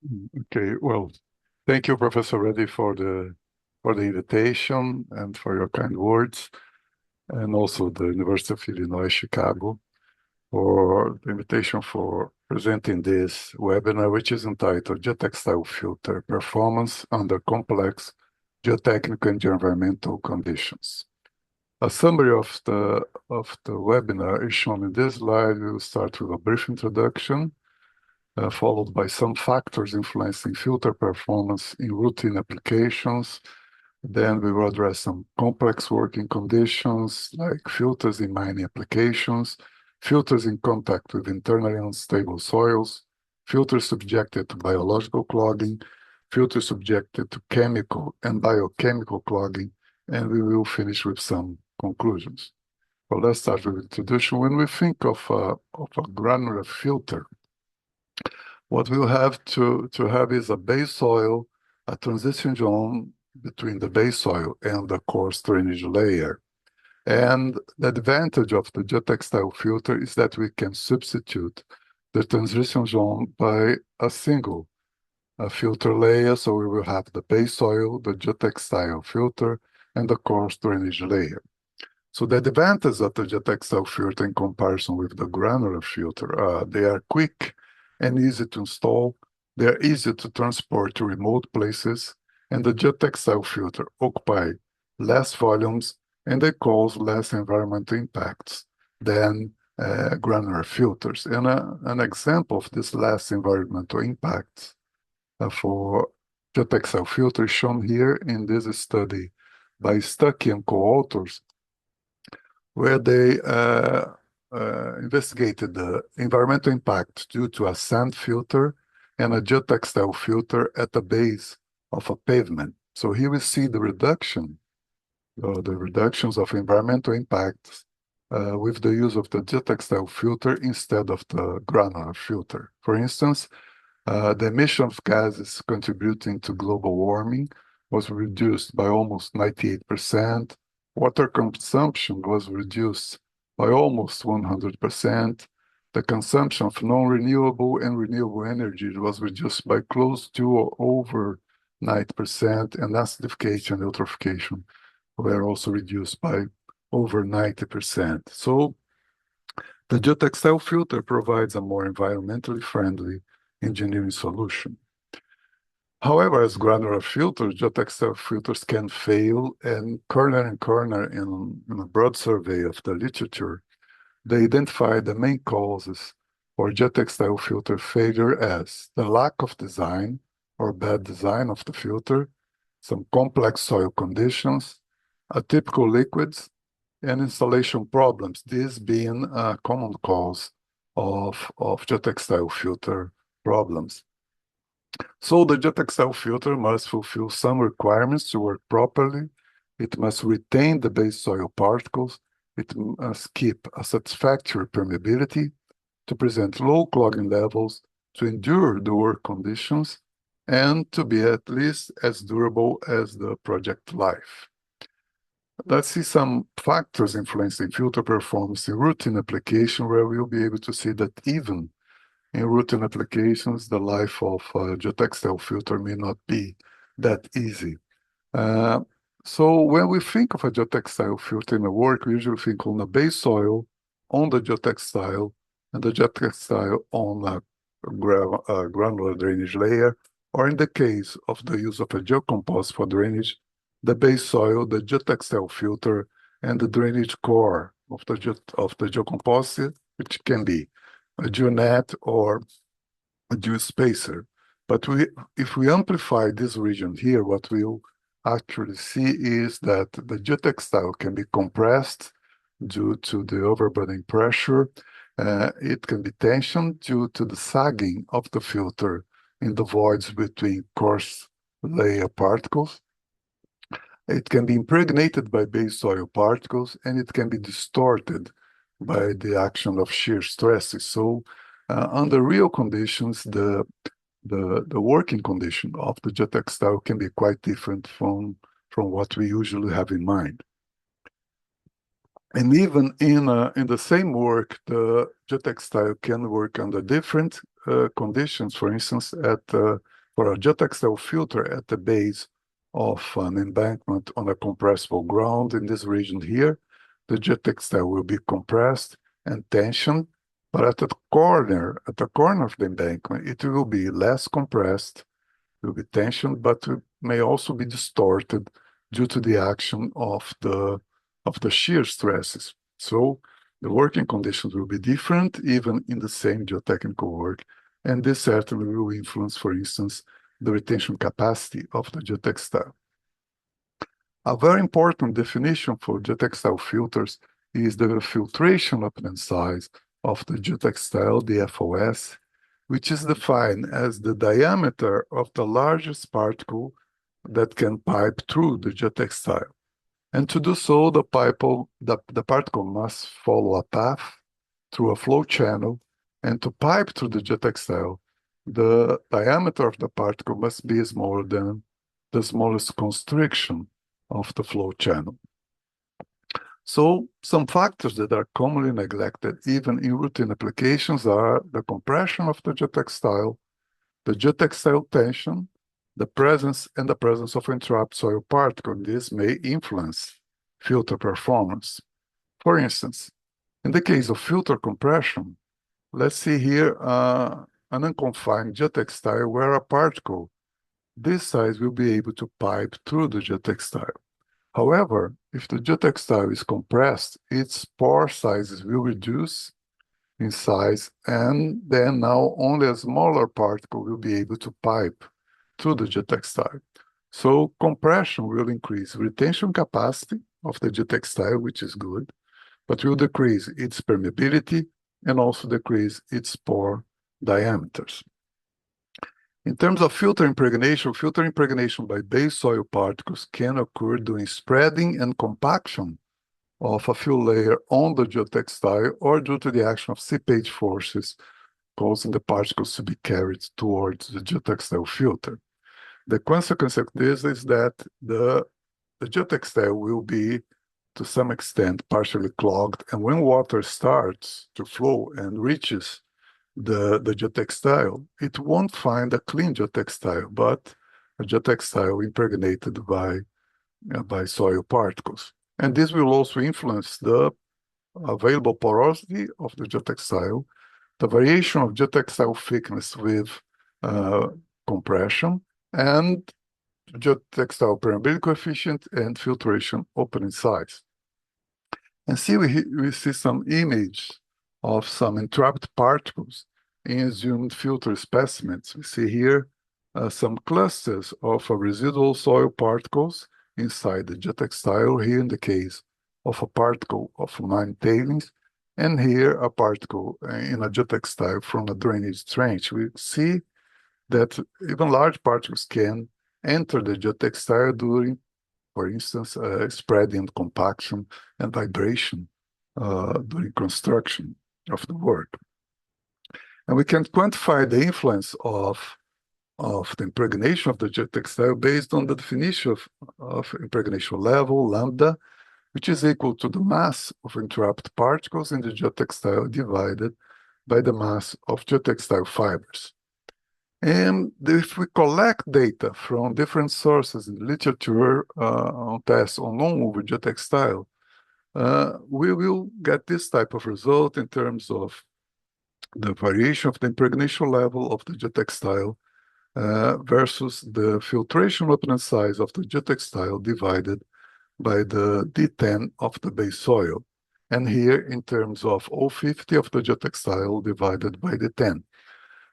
Okay, well, thank you, Professor Reddy, for the invitation and for your kind words, and also the University of Illinois Chicago for the invitation for presenting this webinar, which is entitled Geotextile Filter Performance Under Complex Geotechnical and Geoenvironmental Conditions. A summary of the webinar is shown in this slide. We will start with a brief introduction, followed by some factors influencing filter performance in routine applications. Then we will address some complex working conditions like filters in mining applications, filters in contact with internally unstable soils, filters subjected to biological clogging, filters subjected to chemical and biochemical clogging, and we will finish with some conclusions. Well, let's start with introduction. When we think of a granular filter, what we'll have to have is a base soil, a transition zone between the base soil and the coarse drainage layer. And the advantage of the geotextile filter is that we can substitute the transition zone by a single filter layer. So we will have the base soil, the geotextile filter, and the coarse drainage layer. So the advantage of the geotextile filter in comparison with the granular filter, they are quick and easy to install. They're easy to transport to remote places, and the geotextile filter occupy less volumes and they cause less environmental impacts than granular filters. And an example of this less environmental impacts for geotextile filter is shown here in this study by Stuckey and co-authors, where they investigated the environmental impact due to a sand filter and a geotextile filter at the base of a pavement. So here we see the reductions of environmental impacts with the use of the geotextile filter instead of the granular filter. For instance, the emission of gases contributing to global warming was reduced by almost 98%. Water consumption was reduced by almost 100%. The consumption of non-renewable and renewable energy was reduced by close to or over 90%, and acidification and eutrophication were also reduced by over 90%. So the geotextile filter provides a more environmentally friendly engineering solution. However, as granular filters, geotextile filters can fail, and Kerner in a broad survey of the literature, they identify the main causes for geotextile filter failure as the lack of design or bad design of the filter, some complex soil conditions, atypical liquids, and installation problems, this being a common cause of geotextile filter problems. So the geotextile filter must fulfill some requirements to work properly. It must retain the base soil particles. It must keep a satisfactory permeability, to present low clogging levels, to endure the work conditions, and to be at least as durable as the project life. Let's see some factors influencing filter performance in routine application, where we'll be able to see that even in routine applications, the life of a geotextile filter may not be that easy. So when we think of a geotextile filter in a work, we usually think on the base soil, on the geotextile, and the geotextile on a granular drainage layer, or in the case of the use of a geocomposite for drainage, the base soil, the geotextile filter, and the drainage core of the geocomposite, which can be a geonet or a geospacer. But if we amplify this region here, what we'll actually see is that the geotextile can be compressed due to the overburdening pressure. It can be tensioned due to the sagging of the filter in the voids between coarse layer particles. It can be impregnated by base soil particles, and it can be distorted by the action of shear stresses. So under real conditions, the working condition of the geotextile can be quite different from what we usually have in mind. And even in the same work, the geotextile can work under different conditions. For instance, at For a geotextile filter at the base of an embankment on a compressible ground in this region here, the geotextile will be compressed and tensioned, but at the corner of the embankment, it will be less compressed, will be tensioned, but may also be distorted due to the action of the shear stresses. So the working conditions will be different, even in the same geotechnical work, and this certainly will influence, for instance, the retention capacity of the geotextile. A very important definition for geotextile filters is the filtration opening size of the geotextile, the FOS, which is defined as the diameter of the largest particle that can pipe through the geotextile. And to do so, the particle must follow a path through a flow channel, and to pipe through the geotextile, the diameter of the particle must be smaller than the smallest constriction of the flow channel. So some factors that are commonly neglected even in routine applications are the compression of the geotextile tension, the presence of entrapped soil particles. This may influence filter performance. For instance, in the case of filter compression, let's see here an unconfined geotextile where a particle this size will be able to pipe through the geotextile. However, if the geotextile is compressed, its pore sizes will reduce in size, and then now only a smaller particle will be able to pipe through the geotextile. So compression will increase retention capacity of the geotextile, which is good, but will decrease its permeability and also decrease its pore diameters. In terms of filter impregnation by base soil particles can occur during spreading and compaction of a fill layer on the geotextile or due to the action of seepage forces causing the particles to be carried towards the geotextile filter. The consequence of this is that the geotextile will be, to some extent, partially clogged, and when water starts to flow and reaches the geotextile, it won't find a clean geotextile, but a geotextile impregnated by soil particles. And this will also influence the available porosity of the geotextile, the variation of geotextile thickness with compression, and geotextile permeability coefficient and filtration opening size. And see, we see some image of some entrapped particles in assumed filter specimens. We see here some clusters of residual soil particles inside the geotextile, here in the case of a particle of mine tailings, and here a particle in a geotextile from a drainage trench. We see that even large particles can enter the geotextile during, for instance, spreading and compaction and vibration during construction of the work. And we can quantify the influence of the impregnation of the geotextile based on the definition of impregnation level, lambda, which is equal to the mass of entrapped particles in the geotextile divided by the mass of geotextile fibers. And if we collect data from different sources in the literature on tests on non-woven geotextile, we will get this type of result in terms of the variation of the impregnation level of the geotextile versus the filtration opening size of the geotextile divided by the D10 of the base soil. And here in terms of O50 of the geotextile divided by D10.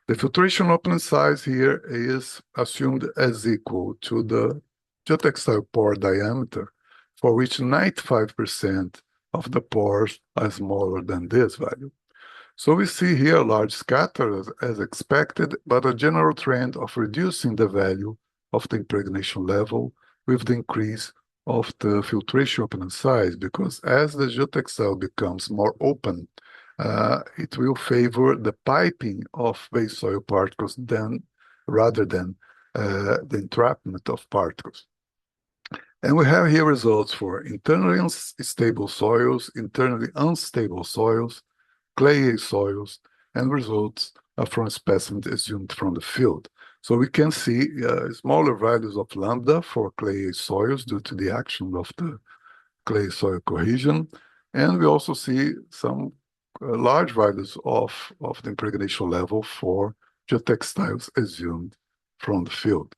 The filtration opening size here is assumed as equal to the geotextile pore diameter, for which 95% of the pores are smaller than this value. So we see here a large scatter as expected, but a general trend of reducing the value of the impregnation level with the increase of the filtration opening size, because as the geotextile becomes more open, it will favor the piping of base soil particles rather than the entrapment of particles. And we have here results for internally stable soils, internally unstable soils, clayey soils, and results from specimens assumed from the field. So we can see smaller values of lambda for clay soils due to the action of the clay soil cohesion. And we also see some large values of the impregnation level for geotextiles assumed from the field.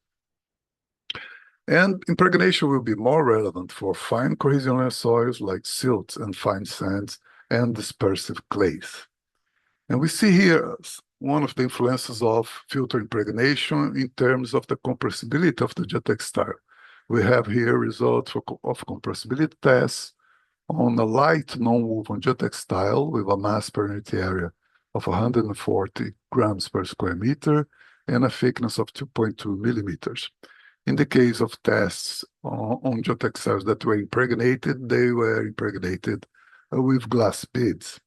And impregnation will be more relevant for fine cohesional soils like silts and fine sands and dispersive clays. And we see here one of the influences of filter impregnation in terms of the compressibility of the geotextile. We have here results of compressibility tests on a light non-woven geotextile with a mass per unit area of 140 grams per square meter and a thickness of 2.2 millimeters. In the case of tests on geotextiles that were impregnated, they were impregnated with glass beads.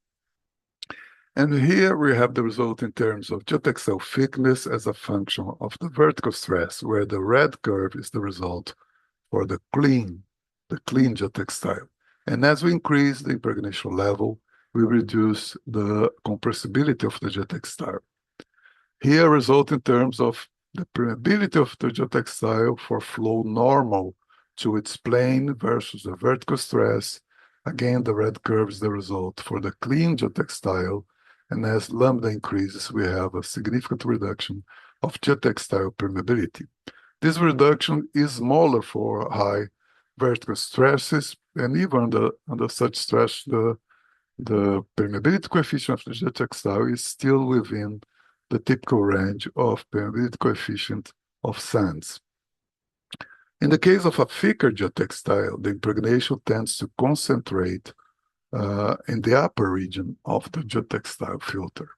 And here we have the result in terms of geotextile thickness as a function of the vertical stress, where the red curve is the result for the clean geotextile. And as we increase the impregnation level, we reduce the compressibility of the geotextile. Here result in terms of the permeability of the geotextile for flow normal to its plane versus the vertical stress. Again, the red curve is the result for the clean geotextile. And as lambda increases, we have a significant reduction of geotextile permeability. This reduction is smaller for high vertical stresses, and even under such stress, the permeability coefficient of the geotextile is still within the typical range of permeability coefficient of sands. In the case of a thicker geotextile, the impregnation tends to concentrate in the upper region of the geotextile filter.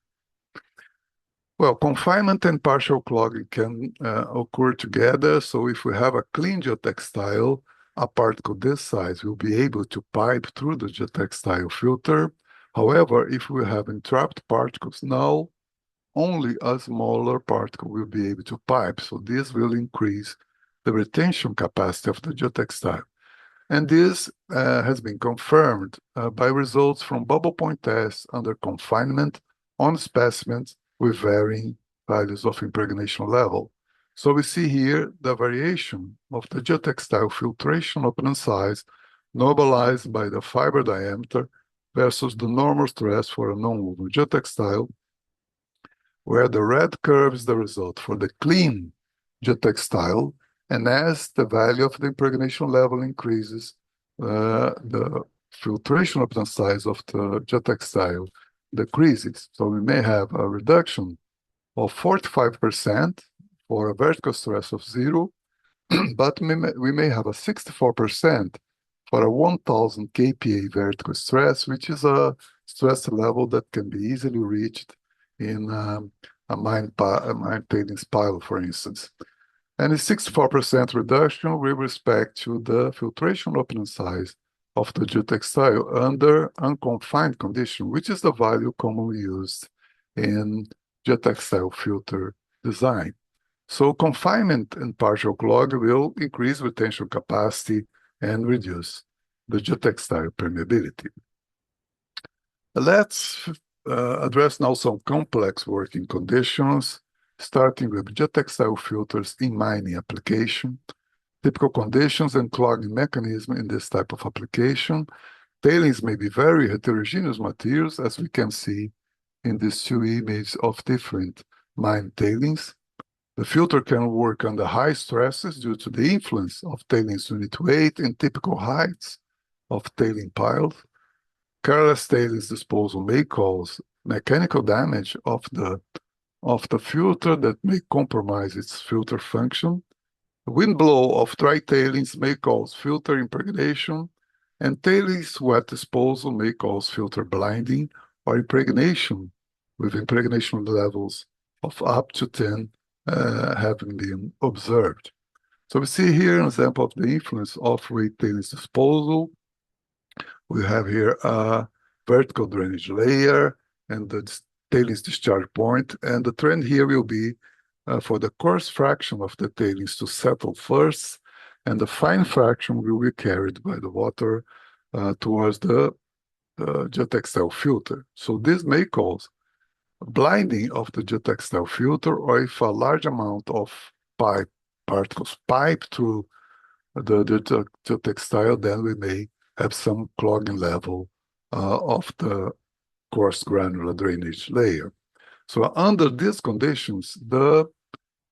Well, confinement and partial clogging can occur together. So if we have a clean geotextile, a particle this size will be able to pipe through the geotextile filter. However, if we have entrapped particles, now only a smaller particle will be able to pipe. So this will increase the retention capacity of the geotextile. And this has been confirmed by results from bubble point tests under confinement on specimens with varying values of impregnation level. So we see here the variation of the geotextile filtration opening size normalized by the fiber diameter versus the normal stress for a non-woven geotextile, where the red curve is the result for the clean geotextile. And as the value of the impregnation level increases, the filtration opening size of the geotextile decreases. So we may have a reduction of 45% for a vertical stress of 0, but we may have a 64% for a 1000 kPa vertical stress, which is a stress level that can be easily reached in a mine tailings pile, for instance. And a 64% reduction with respect to the filtration opening size of the geotextile under unconfined condition, which is the value commonly used in geotextile filter design. So confinement and partial clog will increase retention capacity and reduce the geotextile permeability. Let's address now some complex working conditions, starting with geotextile filters in mining application. Typical conditions and clogging mechanism in this type of application. Tailings may be very heterogeneous materials, as we can see in these two images of different mine tailings. The filter can work under high stresses due to the influence of tailings unit weight and typical heights of tailing piles. Careless tailings disposal may cause mechanical damage of the filter that may compromise its filter function. The wind blow of dry tailings may cause filter impregnation, and tailings wet disposal may cause filter blinding or impregnation, with impregnation levels of up to 10 having been observed. So we see here an example of the influence of wet tailings disposal. We have here a vertical drainage layer and the tailings discharge point, and the trend here will be for the coarse fraction of the tailings to settle first, and the fine fraction will be carried by the water towards the geotextile filter. So this may cause blinding of the geotextile filter, or if a large amount of particles pipe through the geotextile, then we may have some clogging level of the coarse granular drainage layer. So under these conditions, the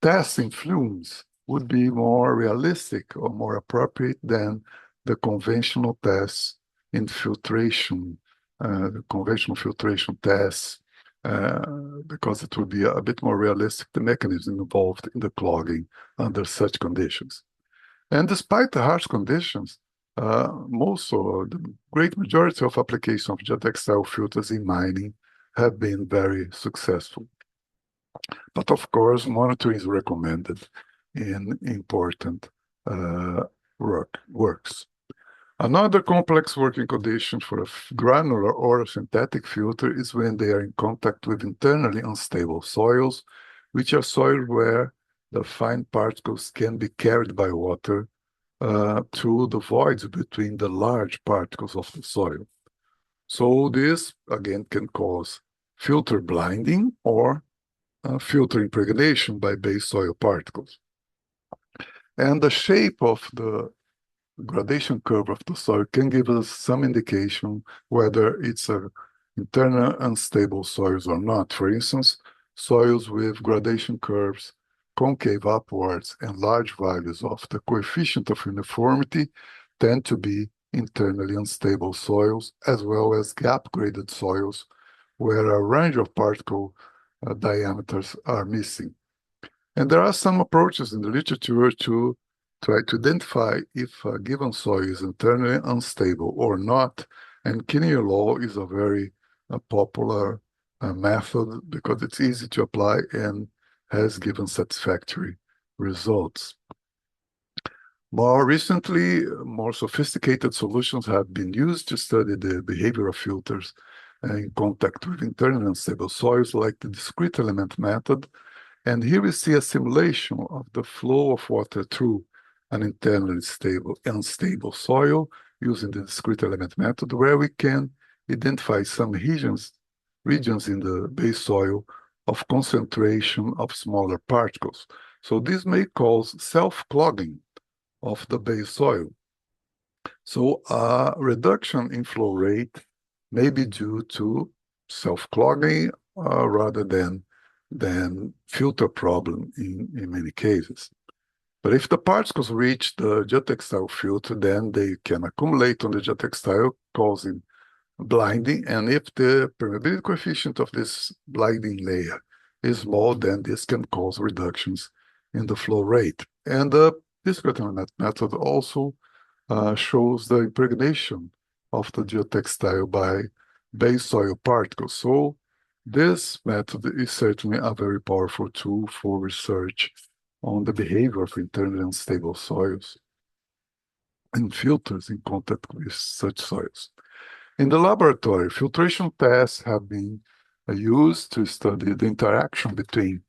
testing flumes would be more realistic or more appropriate than the conventional tests in filtration, the conventional filtration tests, because it would be a bit more realistic, the mechanism involved in the clogging under such conditions. And despite the harsh conditions, most or the great majority of applications of geotextile filters in mining have been very successful. But of course, monitoring is recommended in important works. Another complex working condition for a granular or a synthetic filter is when they are in contact with internally unstable soils, which are soils where the fine particles can be carried by water through the voids between the large particles of the soil. So this, again, can cause filter blinding or filter impregnation by base soil particles. And the shape of the gradation curve of the soil can give us some indication whether it's a internal unstable soils or not. For instance, soils with gradation curves concave upwards and large values of the coefficient of uniformity tend to be internally unstable soils, as well as gap-graded soils where a range of particle diameters are missing. And there are some approaches in the literature to try to identify if a given soil is internally unstable or not. And Kinnear law is a very popular method because it's easy to apply and has given satisfactory results. More recently, more sophisticated solutions have been used to study the behavior of filters in contact with internally unstable soils, like the discrete element method. And here we see a simulation of the flow of water through an internally unstable soil using the discrete element method, where we can identify some regions in the base soil of concentration of smaller particles. So this may cause self-clogging of the base soil. So a reduction in flow rate may be due to self-clogging rather than filter problem in many cases. But if the particles reach the geotextile filter, then they can accumulate on the geotextile, causing blinding. And if the permeability coefficient of this blinding layer is small, then this can cause reductions in the flow rate. And this method also shows the impregnation of the geotextile by base soil particles. So this method is certainly a very powerful tool for research on the behavior of internally unstable soils and filters in contact with such soils. In the laboratory, filtration tests have been used to study the interaction between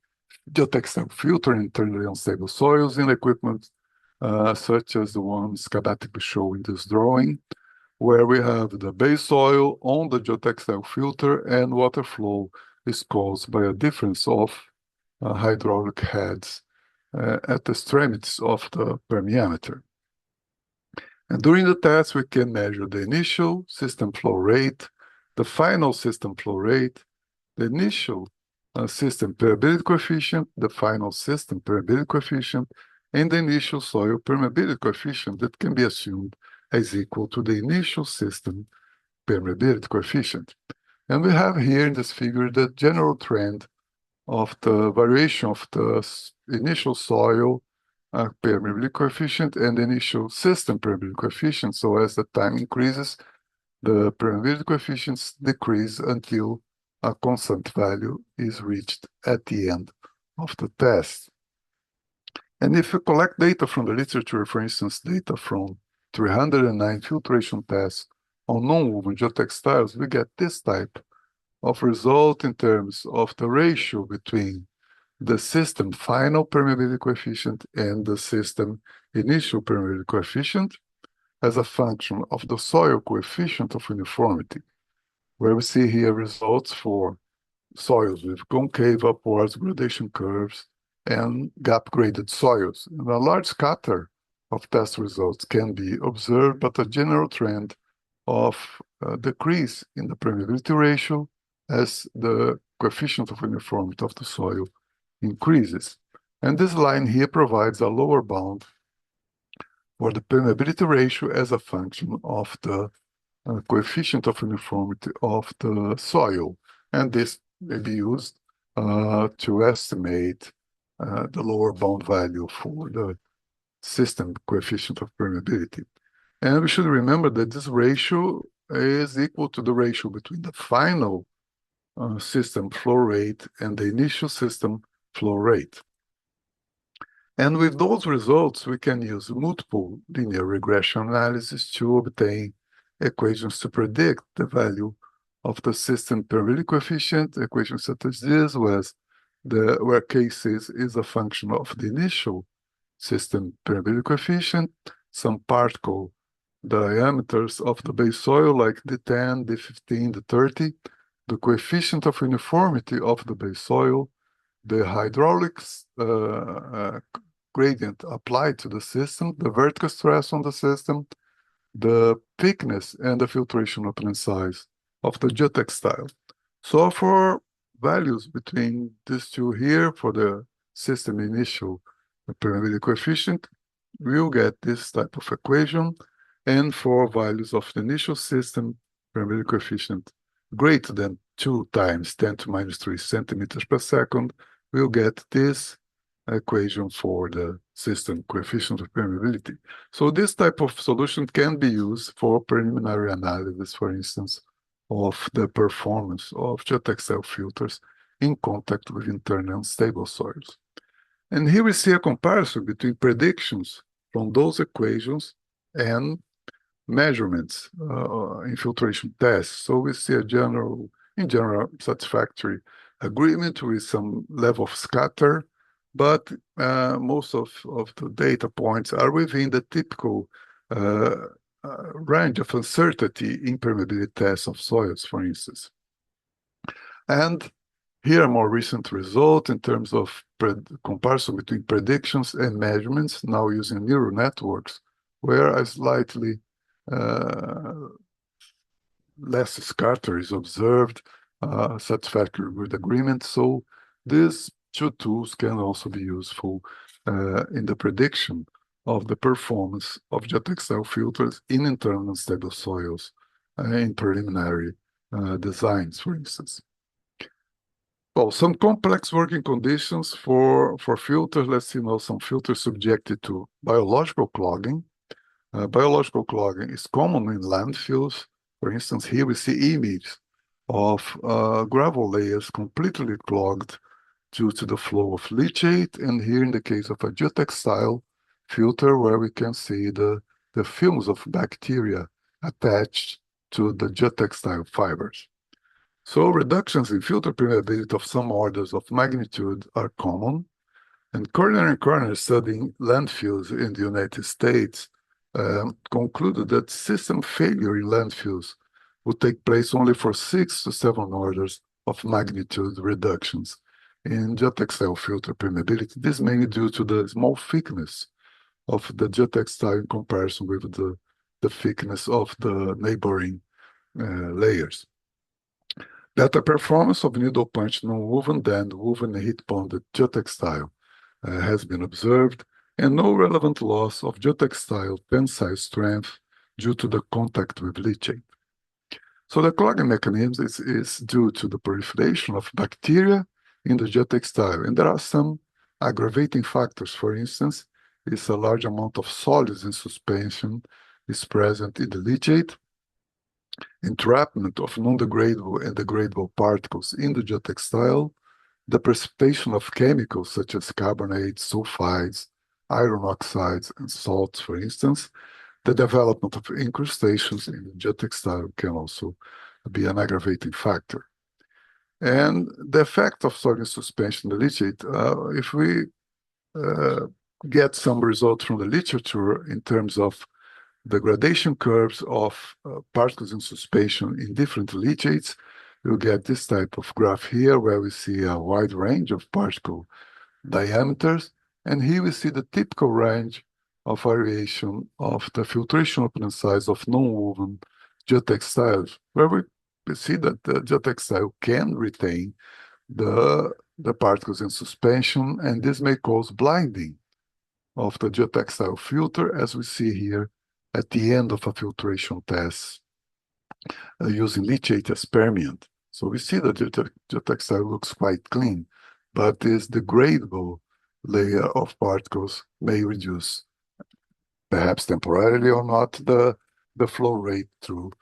geotextile filter and internally unstable soils in equipment such as the one schematically shown in this drawing, where we have the base soil on the geotextile filter and water flow is caused by a difference of hydraulic heads at the extremities of the permeameter. And during the test, we can measure the initial system flow rate, the final system flow rate, the initial system permeability coefficient, the final system permeability coefficient, and the initial soil permeability coefficient that can be assumed as equal to the initial system permeability coefficient. And we have here in this figure the general trend of the variation of the initial soil permeability coefficient and the initial system permeability coefficient. So as the time increases, the permeability coefficients decrease until a constant value is reached at the end of the test. And if you collect data from the literature, for instance, data from 309 filtration tests on non-woven geotextiles, we get this type of result in terms of the ratio between the system final permeability coefficient and the system initial permeability coefficient as a function of the soil coefficient of uniformity, where we see here results for soils with concave upwards gradation curves and gap-graded soils. And a large scatter of test results can be observed, but a general trend of decrease in the permeability ratio as the coefficient of uniformity of the soil increases. And this line here provides a lower bound for the permeability ratio as a function of the coefficient of uniformity of the soil. And this may be used to estimate the lower bound value for the system coefficient of permeability. And we should remember that this ratio is equal to the ratio between the final system flow rate and the initial system flow rate. And with those results, we can use multiple linear regression analysis to obtain equations to predict the value of the system permeability coefficient. Equations such as this, where cases is a function of the initial system permeability coefficient, some particle diameters of the base soil like D10, D15, D30, the coefficient of uniformity of the base soil, the hydraulics gradient applied to the system, the vertical stress on the system, the thickness and the filtration opening size of the geotextile. So for values between these two here, for the system initial permeability coefficient, we'll get this type of equation. And for values of the initial system permeability coefficient greater than 2 times 10 to minus 3 centimeters per second, we'll get this equation for the system coefficient of permeability. So this type of solution can be used for preliminary analysis, for instance, of the performance of geotextile filters in contact with internal unstable soils. And here we see a comparison between predictions from those equations and measurements in filtration tests. So we see in general, satisfactory agreement with some level of scatter, but most of the data points are within the typical range of uncertainty in permeability tests of soils, for instance. And here a more recent result in terms of comparison between predictions and measurements, now using neural networks, where a slightly less scatter is observed, satisfactory with agreement. So these two tools can also be useful in the prediction of the performance of geotextile filters in internal unstable soils in preliminary designs, for instance. Well, some complex working conditions for filters. Let's see now some filters subjected to biological clogging. Biological clogging is common in landfills. For instance, here we see images of gravel layers completely clogged due to the flow of leachate, and here in the case of a geotextile filter, where we can see the films of bacteria attached to the geotextile fibers. So reductions in filter permeability of some orders of magnitude are common, and Corner studying landfills in the United States concluded that system failure in landfills would take place only for 6 to 7 orders of magnitude reductions in geotextile filter permeability. This is mainly due to the small thickness of the geotextile in comparison with the thickness of the neighboring layers. Better performance of needle punch non-woven than woven and heat bonded geotextile has been observed, and no relevant loss of geotextile tensile strength due to the contact with leachate. So the clogging mechanism is due to the proliferation of bacteria in the geotextile, and there are some aggravating factors. For instance, a large amount of solids in suspension is present in the leachate, entrapment of non-degradable and degradable particles in the geotextile, the precipitation of chemicals such as carbonates, sulfides, iron oxides, and salts, for instance. The development of incrustations in the geotextile can also be an aggravating factor. And the effect of solid suspension in the leachate, if we get some results from the literature in terms of the gradation curves of particles in suspension in different leachates, we'll get this type of graph here where we see a wide range of particle diameters, and here we see the typical range of variation of the filtration opening size of non-woven geotextiles, where we see that the geotextile can retain the particles in suspension, and this may cause blinding of the geotextile filter, as we see here at the end of a filtration test using leachate as permeant. So we see that the geotextile looks quite clean, but this degradable layer of particles may reduce, perhaps temporarily or not, the flow rate through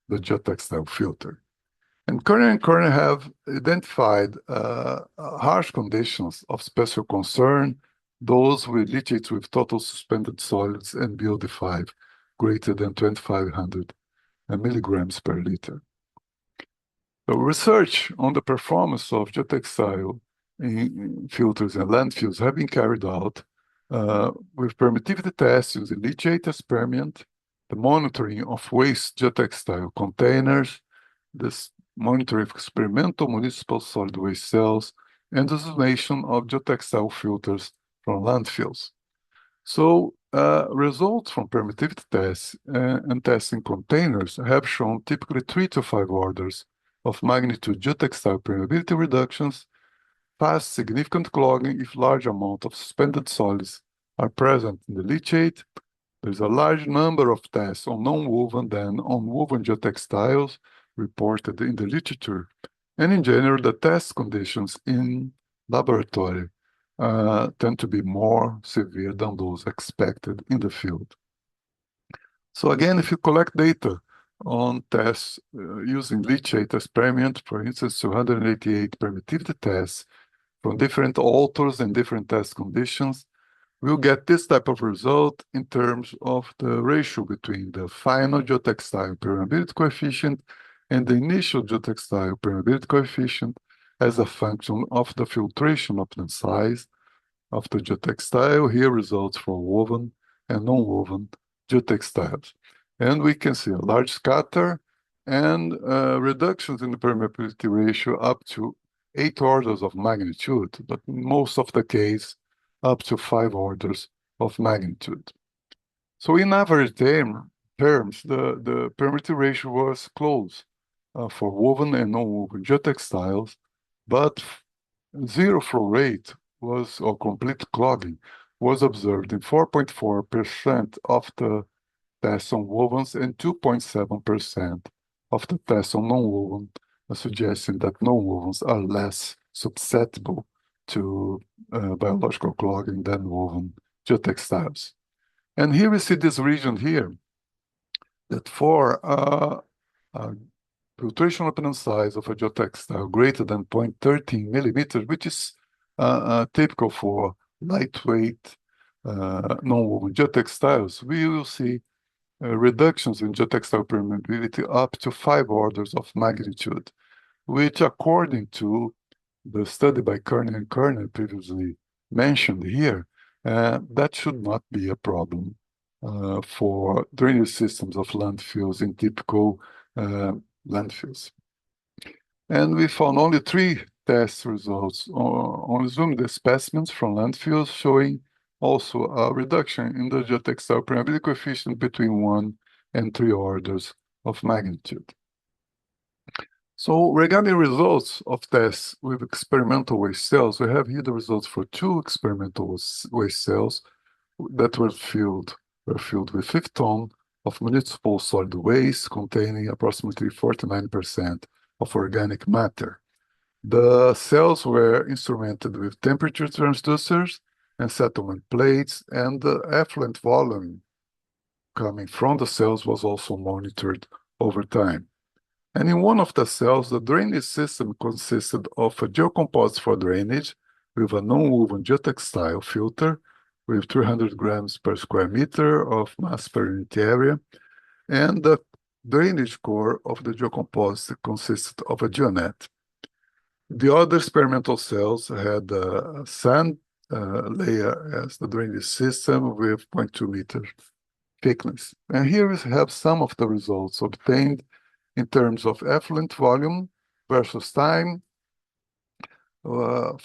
the geotextile filter. And Kerner have identified harsh conditions of special concern, those with leachates with total suspended solids and BOD5 greater than 2,500 milligrams per liter. So research on the performance of geotextile in filters and landfills have been carried out with permittivity tests using leachate as permeant, the monitoring of waste geotextile containers, this monitoring of experimental municipal solid waste cells, and the isolation of geotextile filters from landfills. So results from permittivity tests and testing containers have shown typically 3 to 5 orders of magnitude geotextile permeability reductions, fast significant clogging if large amount of suspended solids are present in the leachate. There's a large number of tests on non-woven than on woven geotextiles reported in the literature. And in general, the test conditions in laboratory tend to be more severe than those expected in the field. So again, if you collect data on tests using leachate as permeant, for instance, 288 permittivity tests from different authors and different test conditions, we'll get this type of result in terms of the ratio between the final geotextile permeability coefficient and the initial geotextile permeability coefficient as a function of the filtration opening size of the geotextile. Here results for woven and non-woven geotextiles. And we can see a large scatter and reductions in the permeability ratio up to 8 orders of magnitude, but in most of the case, up to 5 orders of magnitude. So in average terms, the permeability ratio was close for woven and non-woven geotextiles, but zero flow rate was, or complete clogging, was observed in 4.4% of the tests on wovens and 2.7% of the tests on non-woven, suggesting that non-wovens are less susceptible to biological clogging than woven geotextiles. And here we see this region here, that for filtration opening size of a geotextile greater than 0.13 millimeters, which is typical for lightweight non-woven geotextiles, we will see reductions in geotextile permeability up to 5 orders of magnitude, which according to the study by Kearney and Kearney previously mentioned here, that should not be a problem for drainage systems of landfills in typical landfills. And we found only 3 test results on zoomed specimens from landfills showing also a reduction in the geotextile permeability coefficient between 1 and 3 orders of magnitude. So regarding results of tests with experimental waste cells, we have here the results for 2 experimental waste cells that were filled with 50 tons of municipal solid waste containing approximately 49% of organic matter. The cells were instrumented with temperature transducers and settlement plates, and the effluent volume coming from the cells was also monitored over time. And in one of the cells, the drainage system consisted of a geocomposite for drainage with a non-woven geotextile filter with 300 grams per square meter of mass per unit area. And the drainage core of the geocomposite consisted of a geonet. The other experimental cells had a sand layer as the drainage system with 0.2 meters thickness. And here we have some of the results obtained in terms of effluent volume versus time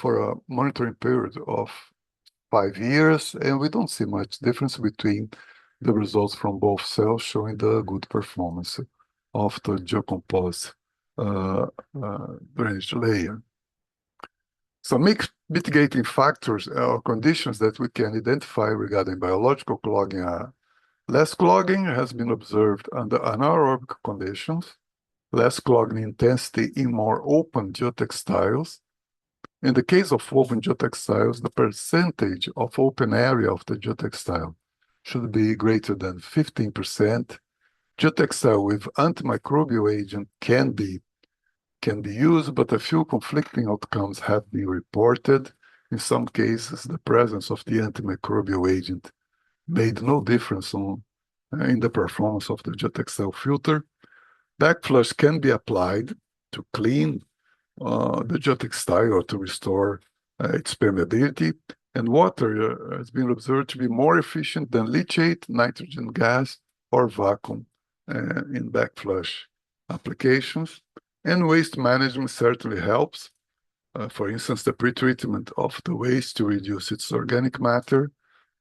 for a monitoring period of 5 years, and we don't see much difference between the results from both cells showing the good performance of the geocomposed drainage layer. Some mitigating factors or conditions that we can identify regarding biological clogging are less clogging has been observed under anaerobic conditions, less clogging intensity in more open geotextiles. In the case of woven geotextiles, the percentage of open area of the geotextile should be greater than 15%. Geotextile with antimicrobial agent can be used, but a few conflicting outcomes have been reported. In some cases, the presence of the antimicrobial agent made no difference in the performance of the geotextile filter. Backflush can be applied to clean the geotextile or to restore its permeability, and water has been observed to be more efficient than leachate, nitrogen gas, or vacuum in backflush applications. And waste management certainly helps. For instance, the pretreatment of the waste to reduce its organic matter,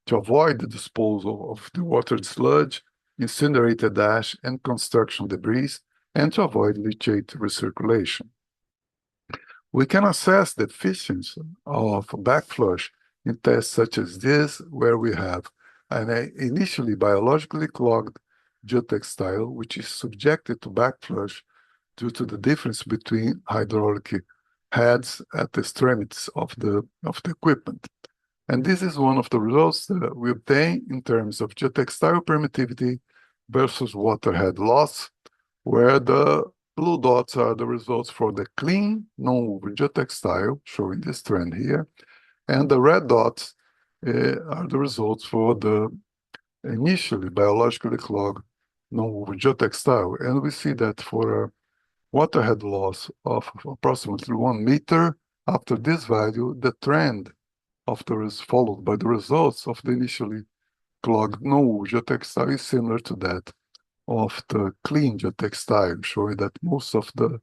to avoid the disposal of the watered sludge, incinerated ash, and construction debris, and to avoid leachate recirculation. We can assess the efficiency of backflush in tests such as this, where we have an initially biologically clogged geotextile, which is subjected to backflush due to the difference between hydraulic heads at the extremities of the equipment. And this is one of the results that we obtain in terms of geotextile permittivity versus waterhead loss, where the blue dots are the results for the clean, non-woven geotextile, showing this trend here, and the red dots are the results for the initially biologically clogged non-woven geotextile. And we see that for a waterhead loss of approximately 1 meter, after this value, the trend is followed by the results of the initially clogged non-woven geotextile is similar to that of the clean geotextile, showing that most of the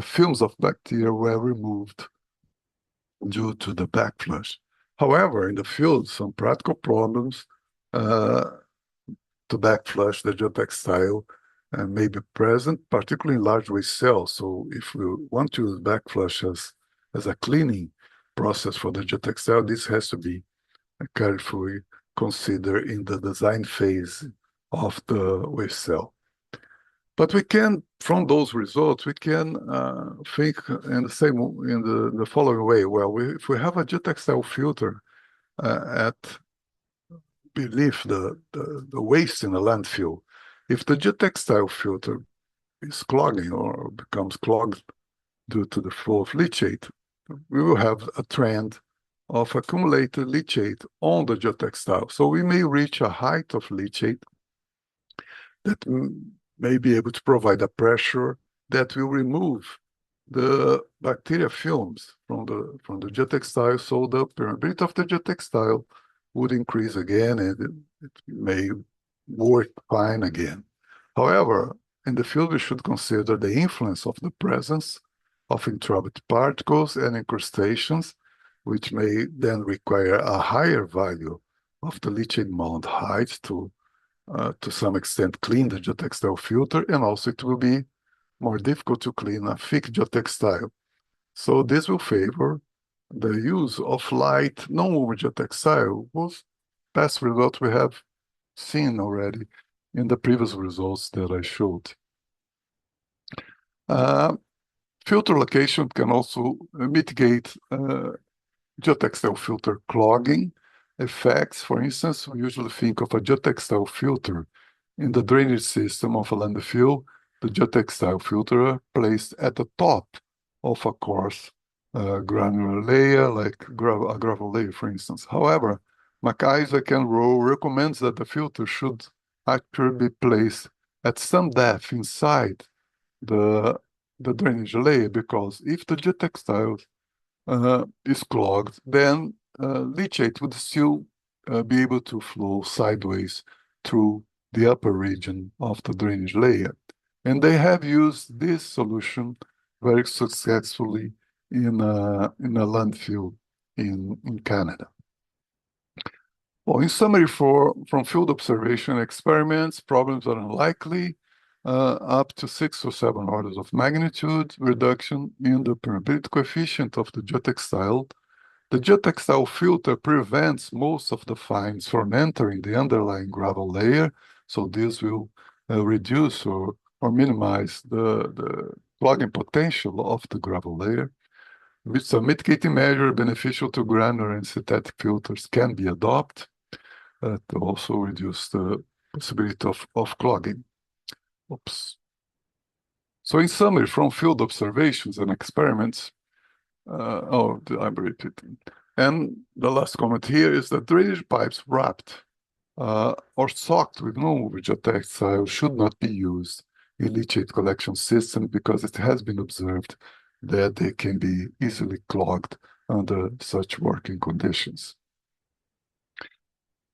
films of bacteria were removed due to the backflush. However, in the field, some practical problems to backflush the geotextile may be present, particularly in large waste cells. So if we want to use backflush as a cleaning process for the geotextile, this has to be carefully considered in the design phase of the waste cell. But we can, from those results, we can think in the following way. Well, if we have a geotextile filter beneath the waste in a landfill, if the geotextile filter is clogging or becomes clogged due to the flow of leachate, we will have a trend of accumulated leachate on the geotextile. So we may reach a height of leachate that may be able to provide a pressure that will remove the bacteria films from the geotextile, so the permeability of the geotextile would increase again, and it may work fine again. However, in the field, we should consider the influence of the presence of entropic particles and incrustations, which may then require a higher value of the leachate mound height to some extent clean the geotextile filter, and also it will be more difficult to clean a thick geotextile. So this will favor the use of light non-woven geotextile, whose past result we have seen already in the previous results that I showed. Filter location can also mitigate geotextile filter clogging effects. For instance, we usually think of a geotextile filter in the drainage system of a landfill, the geotextile filter placed at the top of a coarse granular layer, like a gravel layer, for instance. However, Marques and Rowe recommends that the filter should actually be placed at some depth inside the drainage layer, because if the geotextile is clogged, then leachate would still be able to flow sideways through the upper region of the drainage layer. And they have used this solution very successfully in a landfill in Canada. Well, in summary, from field observation experiments, problems are unlikely, up to 6 or 7 orders of magnitude reduction in the permeability coefficient of the geotextile. The geotextile filter prevents most of the fines from entering the underlying gravel layer, so this will reduce or minimize the clogging potential of the gravel layer. With a mitigating measure beneficial to granular and synthetic filters can be adopted to also reduce the possibility of clogging. Oops. So in summary, from field observations and experiments, I'm repeating. And the last comment here is that drainage pipes wrapped or soaked with non-woven geotextile should not be used in leachate collection systems because it has been observed that they can be easily clogged under such working conditions.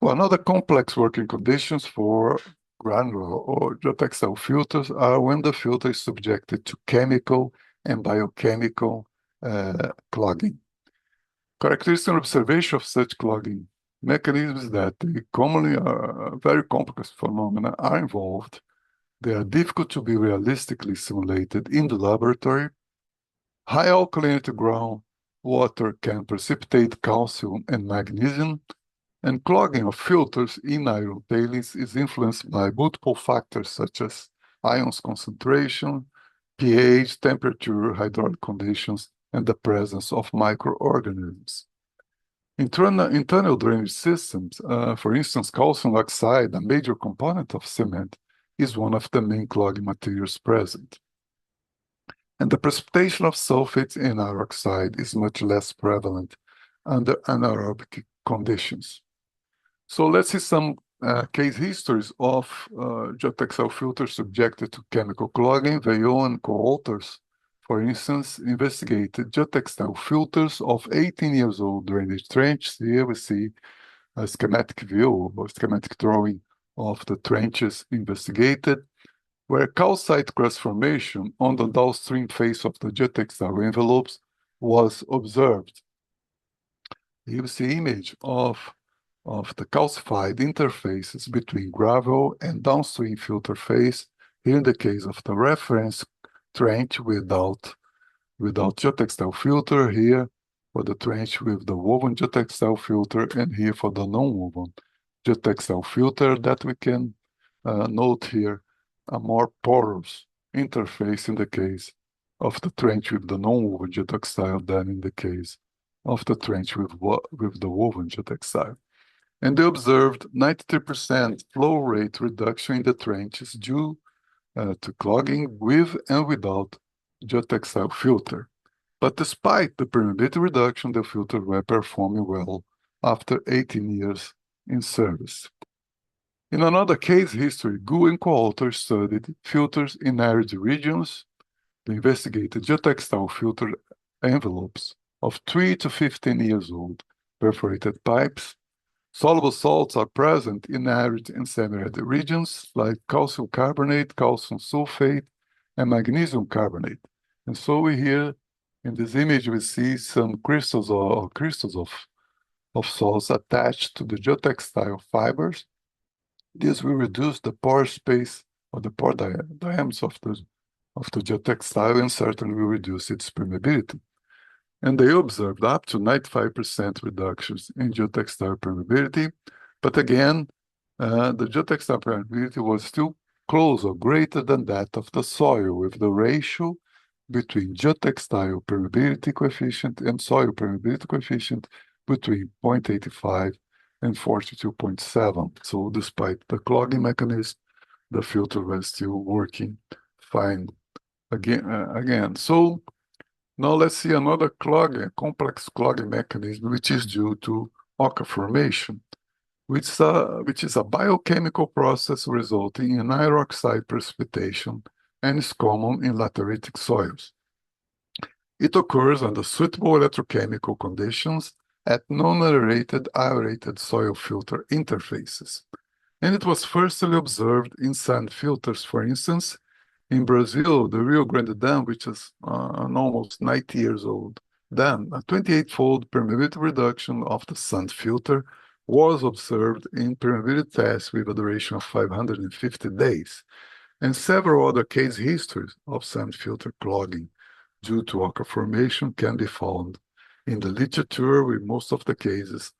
Well, another complex working conditions for granular or geotextile filters are when the filter is subjected to chemical and biochemical clogging. Characteristic observation of such clogging mechanisms that they commonly are very complex phenomena are involved. They are difficult to be realistically simulated in the laboratory. High alkalinity groundwater can precipitate calcium and magnesium, and clogging of filters in iron tailings is influenced by multiple factors such as ions concentration, pH, temperature, hydraulic conditions, and the presence of microorganisms. Internal drainage systems, for instance, calcium oxide, a major component of cement, is one of the main clogging materials present. And the precipitation of sulfates and iron oxide is much less prevalent under anaerobic conditions. So let's see some case histories of geotextile filters subjected to chemical clogging. Veillon and co-authors, for instance, investigated geotextile filters of 18 years old drainage trenches. Here we see a schematic view or schematic drawing of the trenches investigated, where calcite crust formation on the downstream face of the geotextile envelopes was observed. Here we see image of the calcified interfaces between gravel and downstream filter face. Here in the case of the reference trench without geotextile filter, here for the trench with the woven geotextile filter, and here for the non-woven geotextile filter that we can note here a more porous interface in the case of the trench with the non-woven geotextile than in the case of the trench with the woven geotextile. And they observed 93% flow rate reduction in the trenches due to clogging with and without geotextile filter. But despite the permeability reduction, the filters were performing well after 18 years in service. In another case history, Gu and co-authors studied filters in arid regions. They investigated geotextile filter envelopes of 3 to 15 years old perforated pipes. Soluble salts are present in arid and semi-arid regions like calcium carbonate, calcium sulfate, and magnesium carbonate. And so we here in this image we see some crystals of salts attached to the geotextile fibers. This will reduce the pore space or the pore diameters of the geotextile and certainly will reduce its permeability. And they observed up to 95% reductions in geotextile permeability. But again, the geotextile permeability was still close or greater than that of the soil, with the ratio between geotextile permeability coefficient and soil permeability coefficient between 0.85 and 42.7. So despite the clogging mechanism, the filter was still working fine again. So now let's see another complex clogging mechanism, which is due to ochre formation, which is a biochemical process resulting in iron oxide precipitation and is common in lateritic soils. It occurs under suitable electrochemical conditions at non-aerated aerated soil filter interfaces. And it was firstly observed in sand filters, for instance, In Brazil, the Rio Grande Dam, which is an almost 90 years old dam, a 28-fold permeability reduction of the sand filter was observed in permeability tests with a duration of 550 days, and several other case histories of sand filter clogging due to occur formation can be found in the literature, with most of the cases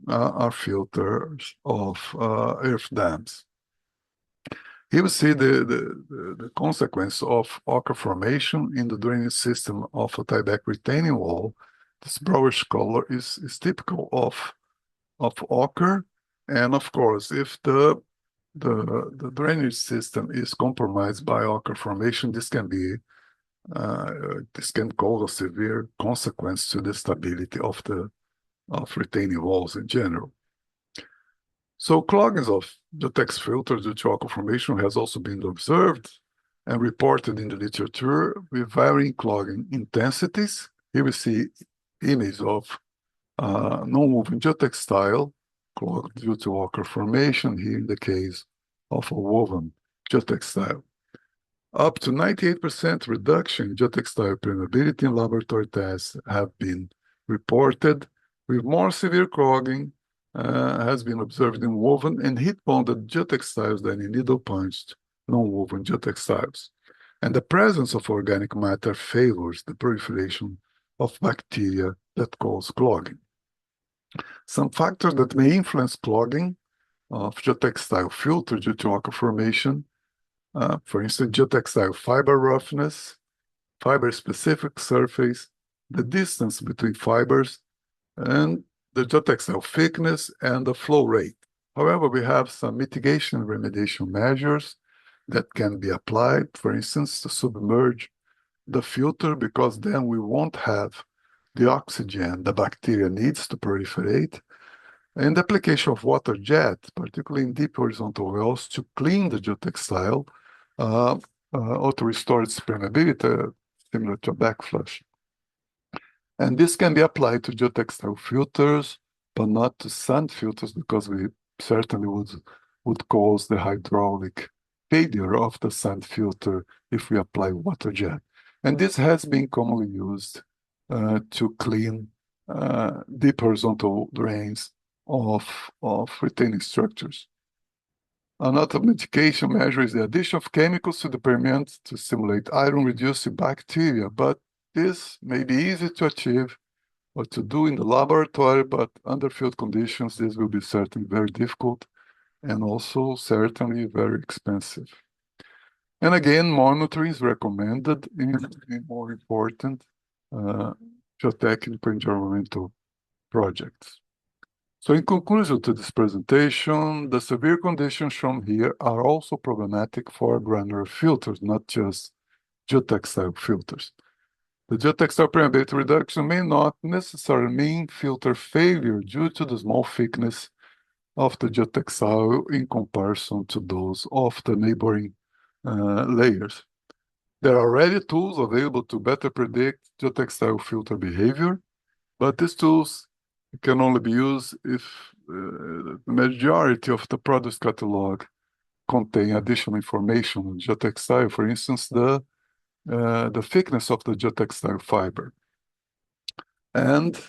are filters of earth dams. Here we see the consequence of occur formation in the drainage system of a tieback retaining wall. This brownish color is typical of occur, and of course, if the drainage system is compromised by occur formation, this can cause a severe consequence to the stability of retaining walls in general. So clogging of geotextile filters due to occur formation has also been observed and reported in the literature with varying clogging intensities. Here we see images of non-moving geotextile clogged due to occur formation, here in the case of a woven geotextile. Up to 98% reduction in geotextile permeability in laboratory tests have been reported, with more severe clogging has been observed in woven and heat-bonded geotextiles than in needle-punched non-woven geotextiles. And the presence of organic matter favors the proliferation of bacteria that cause clogging. Some factors that may influence clogging of geotextile filter due to occur formation, for instance, geotextile fiber roughness, fiber-specific surface, the distance between fibers, and the geotextile thickness and the flow rate. However, we have some mitigation and remediation measures that can be applied, for instance, to submerge the filter, because then we won't have the oxygen the bacteria needs to proliferate, and the application of water jet, particularly in deep horizontal wells, to clean the geotextile or to restore its permeability, similar to a backflush. And this can be applied to geotextile filters, but not to sand filters, because we certainly would cause the hydraulic failure of the sand filter if we apply water jet. And this has been commonly used to clean deep horizontal drains of retaining structures. Another mitigation measure is the addition of chemicals to the permeant to stimulate iron-reducing bacteria, but this may be easy to achieve or to do in the laboratory, but under field conditions, this will be certainly very difficult and also certainly very expensive. And again, monitoring is recommended in more important geotechnical environmental projects. So in conclusion to this presentation, the severe conditions shown here are also problematic for granular filters, not just geotextile filters. The geotextile permeability reduction may not necessarily mean filter failure due to the small thickness of the geotextile in comparison to those of the neighboring layers. There are already tools available to better predict geotextile filter behavior, but these tools can only be used if the majority of the product catalog contain additional information on geotextile, for instance, the thickness of the geotextile fiber. And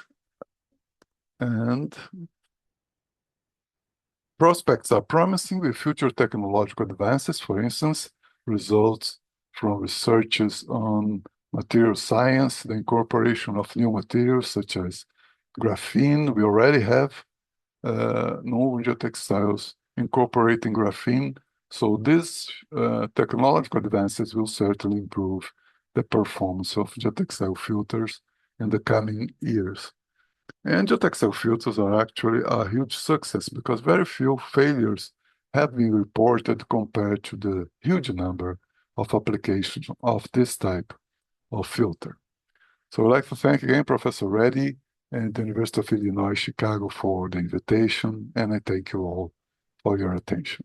prospects are promising with future technological advances, for instance, results from researches on material science, the incorporation of new materials such as graphene. We already have non-woven geotextiles incorporating graphene. So these technological advances will certainly improve the performance of geotextile filters in the coming years. And geotextile filters are actually a huge success because very few failures have been reported compared to the huge number of applications of this type of filter. So I'd like to thank again Professor Reddy and the University of Illinois, Chicago for the invitation, and I thank you all for your attention.